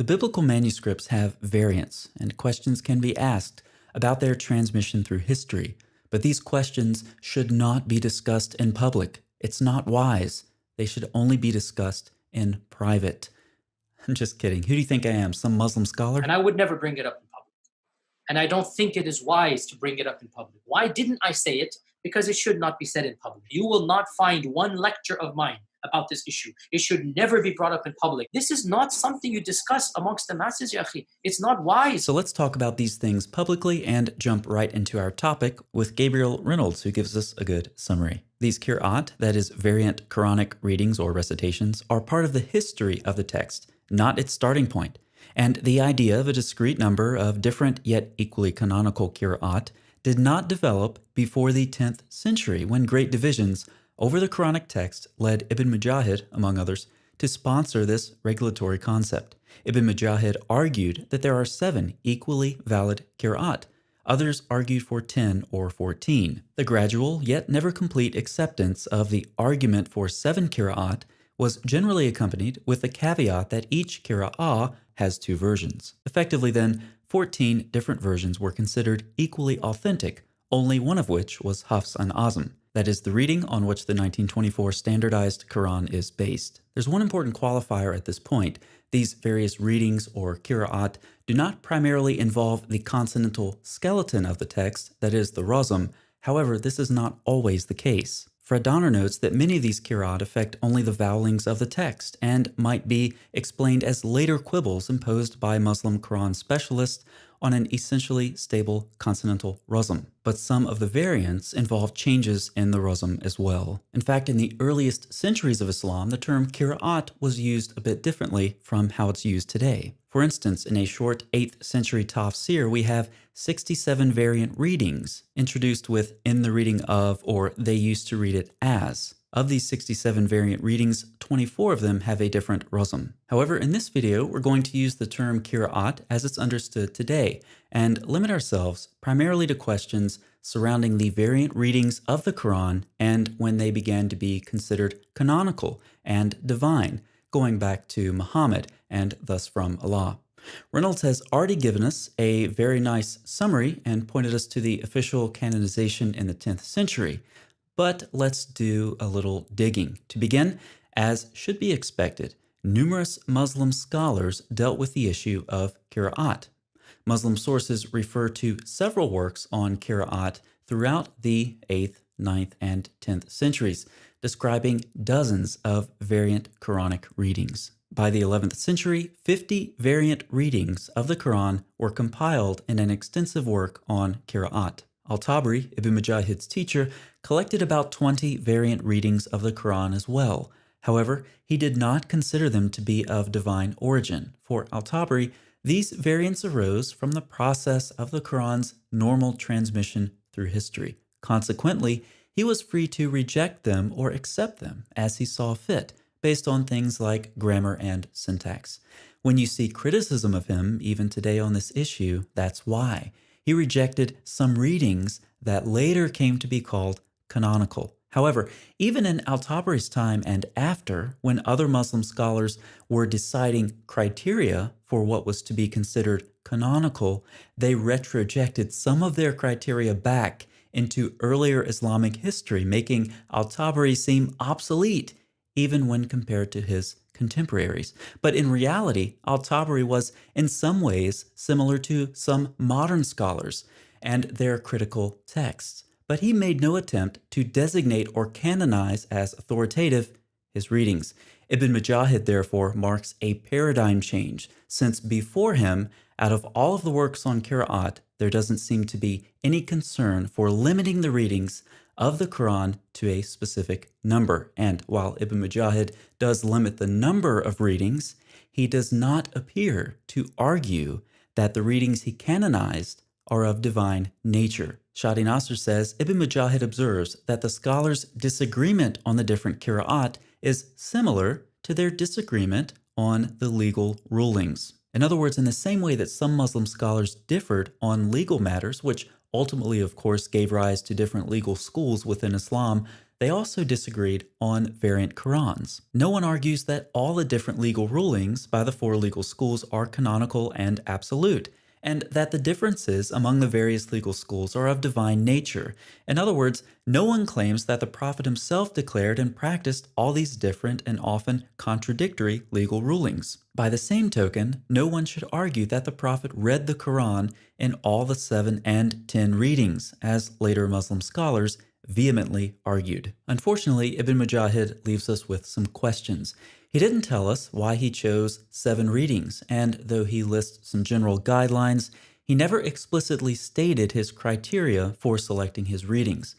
The biblical manuscripts have variants, and questions can be asked about their transmission through history, but these questions should not be discussed in public. It's not wise. They should only be discussed in private. I'm just kidding. Who do you think I am? Some Muslim scholar? And I would never bring it up in public. And I don't think it is wise to bring it up in public. Why didn't I say it? Because it should not be said in public. You will not find one lecture of mine about this issue. It should never be brought up in public. This is not something you discuss amongst the masses, ya akhi. It's not wise. So let's talk about these things publicly and jump right into our topic with Gabriel Reynolds, who gives us a good summary. These Qira'at, that is variant Quranic readings or recitations, are part of the history of the text, not its starting point. And the idea of a discrete number of different yet equally canonical Qira'at did not develop before the 10th century, when great divisions over the Quranic text led Ibn Mujahid, among others, to sponsor this regulatory concept. Ibn Mujahid argued that there are 7 equally valid Qira'at. Others argued for 10 or 14. The gradual yet never complete acceptance of the argument for 7 Qira'at was generally accompanied with the caveat that each Qira'ah has 2 versions. Effectively then, 14 different versions were considered equally authentic, only one of which was Hafs an Azm. That is the reading on which the 1924 standardized Quran is based. There's one important qualifier at this point. These various readings or Qira'at do not primarily involve the consonantal skeleton of the text, that is the razm. However, this is not always the case. Fred Donner notes that many of these Qira'at affect only the vowelings of the text and might be explained as later quibbles imposed by Muslim Quran specialists on an essentially stable consonantal razm. But some of the variants involve changes in the razm as well. In fact, in the earliest centuries of Islam, the term Qira'at was used a bit differently from how it's used today. For instance, in a short 8th century tafsir, we have 67 variant readings, introduced with in the reading of, or they used to read it as. Of these 67 variant readings, 24 of them have a different razm. However, in this video, we're going to use the term Qira'at as it's understood today, and limit ourselves primarily to questions surrounding the variant readings of the Quran and when they began to be considered canonical and divine, going back to Muhammad and thus from Allah. Reynolds has already given us a very nice summary and pointed us to the official canonization in the 10th century. But let's do a little digging. To begin, as should be expected, numerous Muslim scholars dealt with the issue of Qira'at. Muslim sources refer to several works on Qira'at throughout the 8th, 9th, and 10th centuries, describing dozens of variant Quranic readings. By the 11th century, 50 variant readings of the Quran were compiled in an extensive work on Qira'at. Al-Tabari, Ibn Mujahid's teacher, collected about 20 variant readings of the Quran as well. However, he did not consider them to be of divine origin. For Al-Tabari, these variants arose from the process of the Quran's normal transmission through history. Consequently, he was free to reject them or accept them as he saw fit, based on things like grammar and syntax. When you see criticism of him, even today on this issue, that's why. He rejected some readings that later came to be called canonical. However, even in Al-Tabari's time and after, when other Muslim scholars were deciding criteria for what was to be considered canonical, they retrojected some of their criteria back into earlier Islamic history, making Al-Tabari seem obsolete, even when compared to his contemporaries. But in reality, Al-Tabari was in some ways similar to some modern scholars and their critical texts. But he made no attempt to designate or canonize as authoritative his readings. Ibn Mujahid therefore marks a paradigm change, since before him, out of all of the works on Qira'at, there doesn't seem to be any concern for limiting the readings of the Quran to a specific number. And while Ibn Mujahid does limit the number of readings, he does not appear to argue that the readings he canonized are of divine nature. Shadi Nasser says, Ibn Mujahid observes that the scholars' disagreement on the different Qira'at is similar to their disagreement on the legal rulings. In other words, in the same way that some Muslim scholars differed on legal matters, which ultimately, of course, gave rise to different legal schools within Islam, They also disagreed on variant Qurans. No one argues that all the different legal rulings by the four legal schools are canonical and absolute, and that the differences among the various legal schools are of divine nature. In other words, no one claims that the Prophet himself declared and practiced all these different and often contradictory legal rulings. By the same token, no one should argue that the Prophet read the Quran in all the 7 and 10 readings, as later Muslim scholars vehemently argued. Unfortunately, Ibn Mujahid leaves us with some questions. He didn't tell us why he chose 7 readings, and though he lists some general guidelines, he never explicitly stated his criteria for selecting his readings.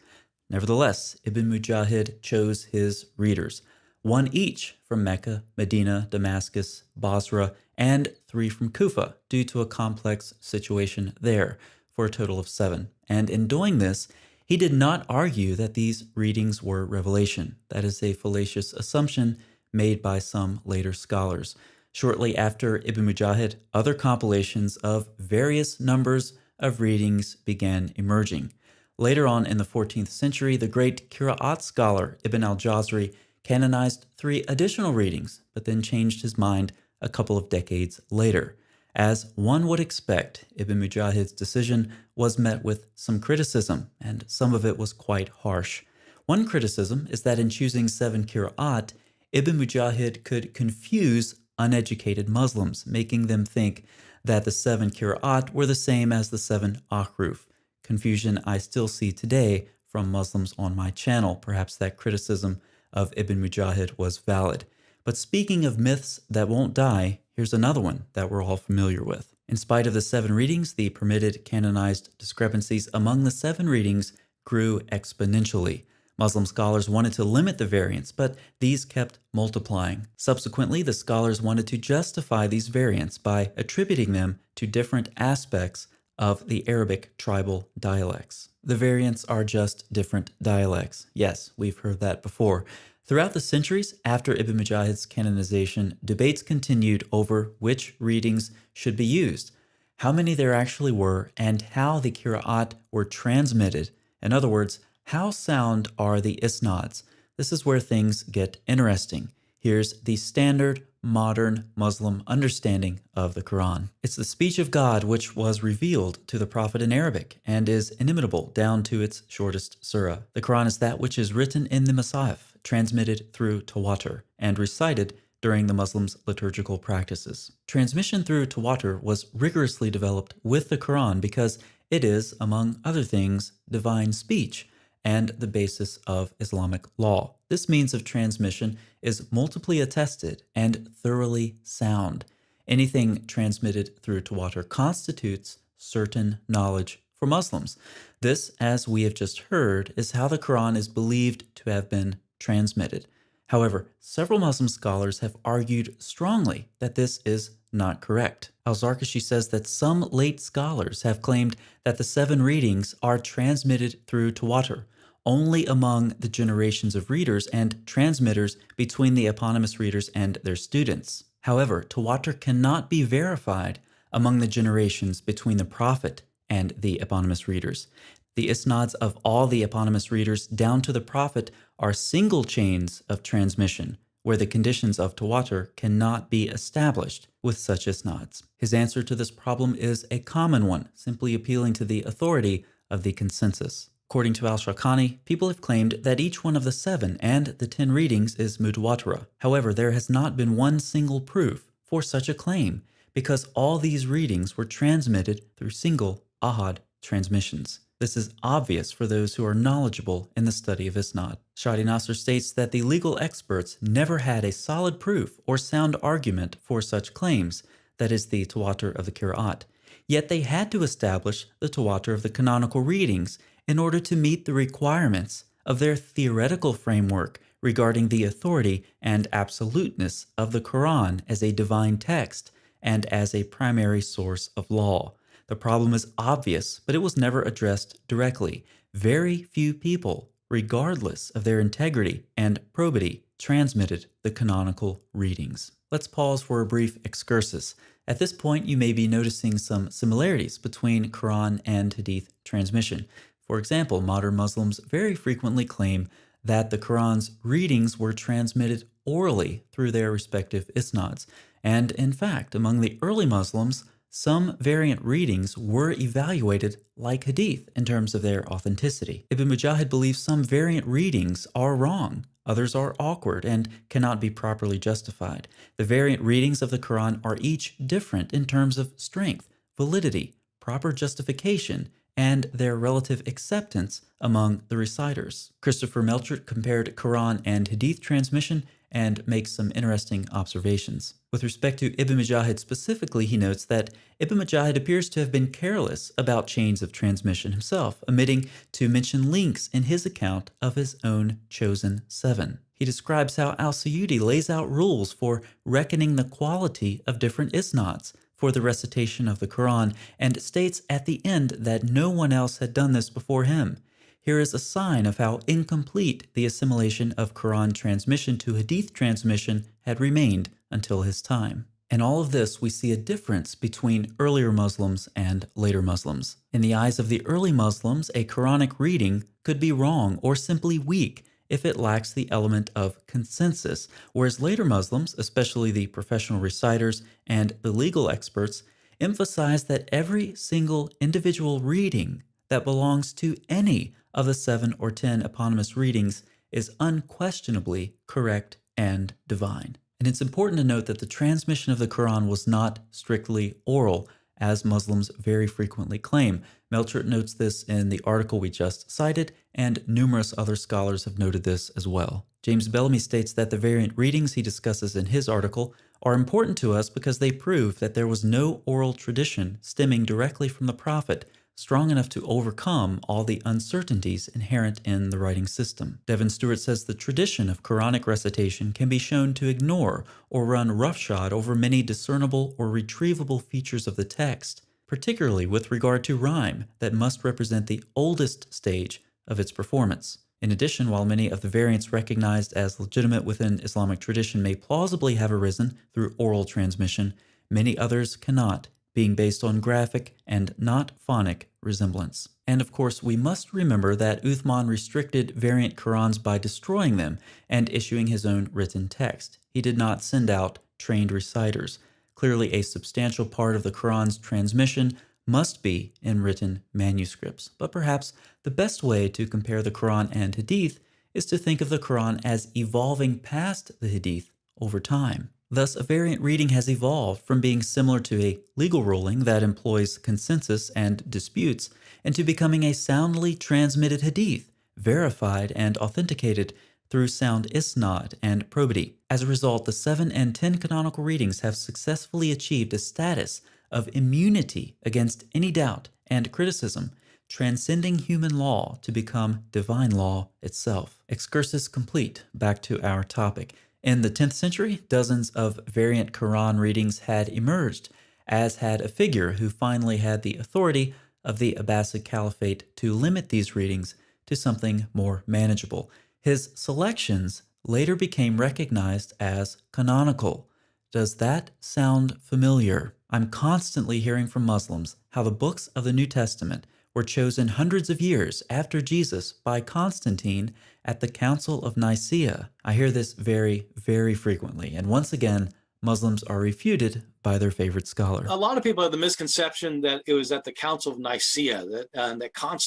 Nevertheless, Ibn Mujahid chose his readers, 1 each from Mecca, Medina, Damascus, Basra, and 3 from Kufa, due to a complex situation there, for a total of 7. And in doing this, he did not argue that these readings were revelation. That is a fallacious assumption made by some later scholars. Shortly after Ibn Mujahid, other compilations of various numbers of readings began emerging. Later on in the 14th century, the great Qira'at scholar Ibn al-Jazari canonized 3 additional readings, but then changed his mind a couple of decades later. As one would expect, Ibn Mujahid's decision was met with some criticism, and some of it was quite harsh. One criticism is that in choosing 7 Qira'at, Ibn Mujahid could confuse uneducated Muslims, making them think that the 7 Qira'at were the same as the 7 Ahruf. Confusion I still see today from Muslims on my channel. Perhaps that criticism of Ibn Mujahid was valid. But speaking of myths that won't die, here's another one that we're all familiar with. In spite of the 7 readings, the permitted canonized discrepancies among the 7 readings grew exponentially. Muslim scholars wanted to limit the variants, but these kept multiplying. Subsequently, the scholars wanted to justify these variants by attributing them to different aspects of the Arabic tribal dialects. The variants are just different dialects. Yes, we've heard that before. Throughout the centuries after Ibn Mujahid's canonization, debates continued over which readings should be used, how many there actually were, and how the Qira'at were transmitted. In other words, how sound are the isnads? This is where things get interesting. Here's the standard modern Muslim understanding of the Quran. It's the speech of God which was revealed to the Prophet in Arabic and is inimitable down to its shortest surah. The Quran is that which is written in the Masahif, transmitted through tawatur, and recited during the Muslims' liturgical practices. Transmission through tawatur was rigorously developed with the Quran because it is, among other things, divine speech and the basis of Islamic law. This means of transmission is multiply attested and thoroughly sound. Anything transmitted through tawatur constitutes certain knowledge for Muslims. This, as we have just heard, is how the Quran is believed to have been transmitted. However, several Muslim scholars have argued strongly that this is not correct. Al-Zarkashi says that some late scholars have claimed that the 7 readings are transmitted through tawatur only among the generations of readers and transmitters between the eponymous readers and their students. However, tawatur cannot be verified among the generations between the Prophet and the eponymous readers. The isnads of all the eponymous readers down to the Prophet are single chains of transmission, where the conditions of tawatur cannot be established with such isnads. His answer to this problem is a common one, simply appealing to the authority of the consensus. According to al-Shawkani, people have claimed that each one of the 7 and the 10 readings is mutawatira. However, there has not been one single proof for such a claim, because all these readings were transmitted through single ahad transmissions. This is obvious for those who are knowledgeable in the study of isnad. Shadi Nasser states that the legal experts never had a solid proof or sound argument for such claims, that is the tawatur of the Qira'at. Yet they had to establish the tawatur of the canonical readings in order to meet the requirements of their theoretical framework regarding the authority and absoluteness of the Quran as a divine text and as a primary source of law. The problem is obvious, but it was never addressed directly. Very few people, regardless of their integrity and probity, transmitted the canonical readings. Let's pause for a brief excursus. At this point, you may be noticing some similarities between Quran and Hadith transmission. For example, modern Muslims very frequently claim that the Quran's readings were transmitted orally through their respective isnads. And in fact, among the early Muslims, some variant readings were evaluated like hadith in terms of their authenticity. Ibn Mujahid believes some variant readings are wrong, others are awkward and cannot be properly justified. The variant readings of the Quran are each different in terms of strength, validity, proper justification, and their relative acceptance among the reciters. Christopher Melchert compared Quran and Hadith transmission and makes some interesting observations. With respect to Ibn Mujahid specifically, he notes that Ibn Mujahid appears to have been careless about chains of transmission himself, omitting to mention links in his account of his own chosen 7. He describes how al-Suyuti lays out rules for reckoning the quality of different isnads for the recitation of the Quran, and states at the end that no one else had done this before him. Here is a sign of how incomplete the assimilation of Quran transmission to Hadith transmission had remained until his time. In all of this, we see a difference between earlier Muslims and later Muslims. In the eyes of the early Muslims, a Quranic reading could be wrong or simply weak if it lacks the element of consensus, whereas later Muslims, especially the professional reciters and the legal experts, emphasize that every single individual reading that belongs to any of the 7 or 10 eponymous readings is unquestionably correct and divine. And it's important to note that the transmission of the Quran was not strictly oral, as Muslims very frequently claim. Melchert notes this in the article we just cited, and numerous other scholars have noted this as well. James Bellamy states that the variant readings he discusses in his article are important to us because they prove that there was no oral tradition stemming directly from the Prophet strong enough to overcome all the uncertainties inherent in the writing system. Devin Stewart says the tradition of Quranic recitation can be shown to ignore or run roughshod over many discernible or retrievable features of the text, particularly with regard to rhyme that must represent the oldest stage of its performance. In addition, while many of the variants recognized as legitimate within Islamic tradition may plausibly have arisen through oral transmission, many others cannot, being based on graphic and not phonic resemblance. And of course, we must remember that Uthman restricted variant Qurans by destroying them and issuing his own written text. He did not send out trained reciters. Clearly, a substantial part of the Quran's transmission must be in written manuscripts. But perhaps the best way to compare the Quran and Hadith is to think of the Quran as evolving past the Hadith over time. Thus, a variant reading has evolved from being similar to a legal ruling that employs consensus and disputes into becoming a soundly transmitted hadith, verified and authenticated through sound isnad and probity. As a result, the 7 and 10 canonical readings have successfully achieved a status of immunity against any doubt and criticism, transcending human law to become divine law itself. Excursus complete, back to our topic. In the 10th century, dozens of variant Quran readings had emerged, as had a figure who finally had the authority of the Abbasid Caliphate to limit these readings to something more manageable. His selections later became recognized as canonical. Does that sound familiar? I'm constantly hearing from Muslims how the books of the New Testament were chosen hundreds of years after Jesus by Constantine at the Council of Nicaea. I hear this very, very frequently, and once again, Muslims are refuted by their favorite scholar. A lot of people have the misconception that it was at the Council of Nicaea that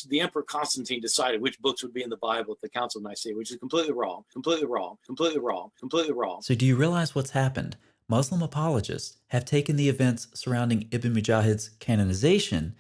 the Emperor Constantine decided which books would be in the Bible at the Council of Nicaea, which is completely wrong, completely wrong, completely wrong, completely wrong. So do you realize what's happened? Muslim apologists have taken the events surrounding Ibn Mujahid's canonization,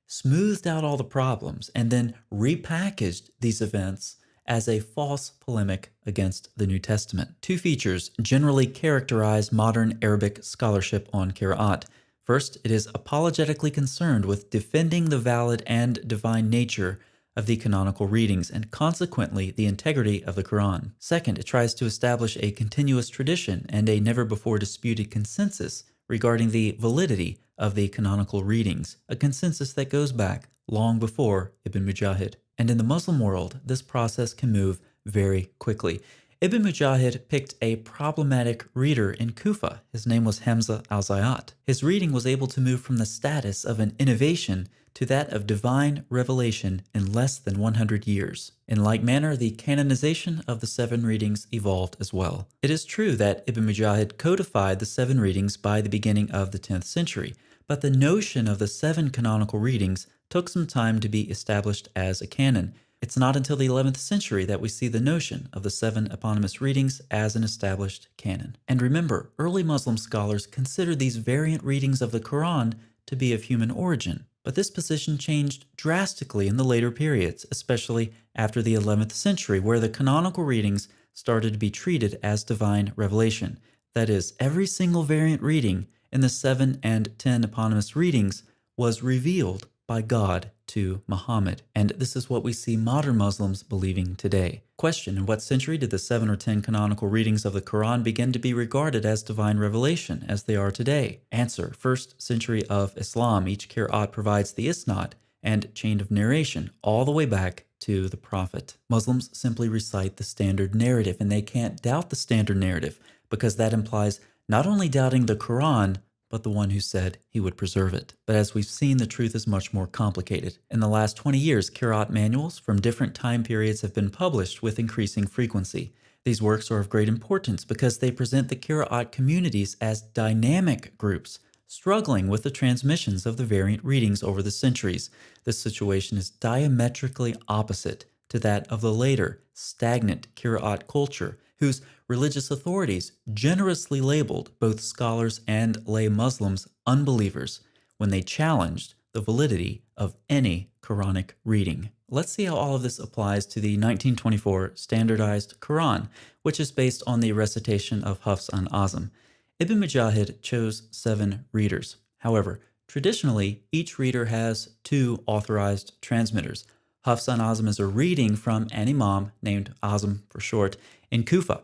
smoothed out all the problems, and then repackaged these events as a false polemic against the New Testament. Two features generally characterize modern Arabic scholarship on Qira'at. First, it is apologetically concerned with defending the valid and divine nature of the canonical readings and consequently the integrity of the Quran. Second, it tries to establish a continuous tradition and a never-before-disputed consensus regarding the validity of the canonical readings, a consensus that goes back long before Ibn Mujahid. And in the Muslim world, this process can move very quickly. Ibn Mujahid picked a problematic reader in Kufa. His name was Hamza al-Zayat. His reading was able to move from the status of an innovation to that of divine revelation in less than 100 years. In like manner, the canonization of the 7 readings evolved as well. It is true that Ibn Mujahid codified the 7 readings by the beginning of the 10th century, but the notion of the 7 canonical readings took some time to be established as a canon. It's not until the 11th century that we see the notion of the 7 eponymous readings as an established canon. And remember, early Muslim scholars considered these variant readings of the Quran to be of human origin. But this position changed drastically in the later periods, especially after the 11th century, where the canonical readings started to be treated as divine revelation. That is, every single variant reading in the 7 and 10 eponymous readings was revealed by God to Muhammad. And this is what we see modern Muslims believing today. Question: in what century did the 7 or 10 canonical readings of the Quran begin to be regarded as divine revelation, as they are today? Answer: 1st century of Islam. Each Qira'at provides the isnad and chain of narration all the way back to the Prophet. Muslims simply recite the standard narrative, and they can't doubt the standard narrative because that implies not only doubting the Quran, but the one who said he would preserve it. But as we've seen, the truth is much more complicated. In the last 20 years, Qira'at manuals from different time periods have been published with increasing frequency. These works are of great importance because they present the Qira'at communities as dynamic groups, struggling with the transmissions of the variant readings over the centuries. This situation is diametrically opposite to that of the later, stagnant Qira'at culture, whose religious authorities generously labeled both scholars and lay Muslims unbelievers when they challenged the validity of any Quranic reading. Let's see how all of this applies to the 1924 Standardized Quran, which is based on the recitation of Hafs-an Azim. Ibn Mujahid chose 7 readers. However, traditionally, each reader has 2 authorized transmitters. Hafs-an Azim is a reading from an imam named Azim for short in Kufa.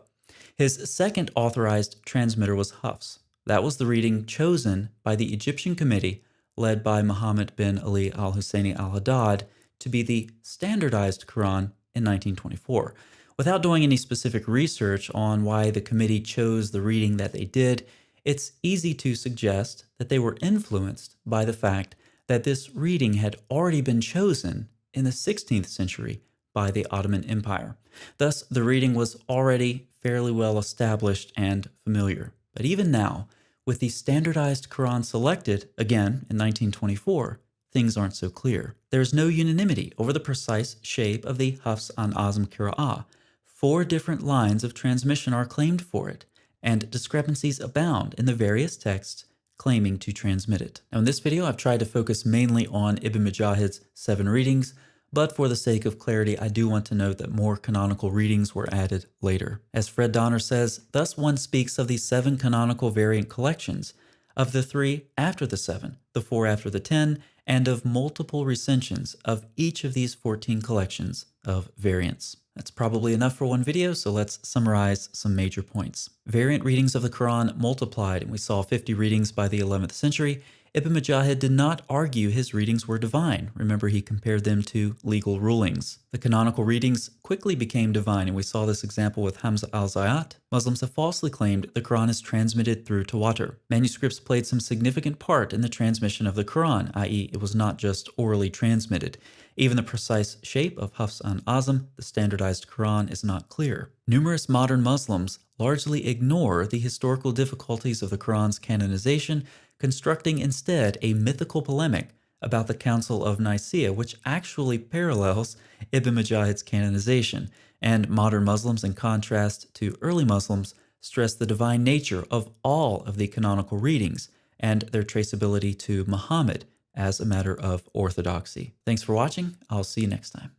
His second authorized transmitter was Hafs. That was the reading chosen by the Egyptian committee led by Muhammad bin Ali al-Husseini al-Haddad to be the standardized Quran in 1924. Without doing any specific research on why the committee chose the reading that they did, it's easy to suggest that they were influenced by the fact that this reading had already been chosen in the 16th century by the Ottoman Empire. Thus, the reading was already fairly well established and familiar. But even now, with the standardized Quran selected, again in 1924, things aren't so clear. There is no unanimity over the precise shape of the Hafs-an Azim Qira'ah. 4 different lines of transmission are claimed for it, and discrepancies abound in the various texts claiming to transmit it. Now, in this video, I've tried to focus mainly on Ibn Mujahid's 7 readings, but for the sake of clarity, I do want to note that more canonical readings were added later. As Fred Donner says, thus one speaks of the 7 canonical variant collections, of the 3 after the 7, the 4 after the 10, and of multiple recensions of each of these 14 collections of variants. That's probably enough for one video, so let's summarize some major points. Variant readings of the Quran multiplied, and we saw 50 readings by the 11th century. Ibn Mujahid did not argue his readings were divine. Remember, he compared them to legal rulings. The canonical readings quickly became divine, and we saw this example with Hamza al-Zayat. Muslims have falsely claimed the Quran is transmitted through tawatur. Manuscripts played some significant part in the transmission of the Quran, i.e., it was not just orally transmitted. Even the precise shape of Hafs-an Azim, the standardized Quran, is not clear. Numerous modern Muslims largely ignore the historical difficulties of the Quran's canonization, constructing instead a mythical polemic about the Council of Nicaea, which actually parallels Ibn Mujahid's canonization. And modern Muslims, in contrast to early Muslims, stress the divine nature of all of the canonical readings and their traceability to Muhammad as a matter of orthodoxy. Thanks for watching. I'll see you next time.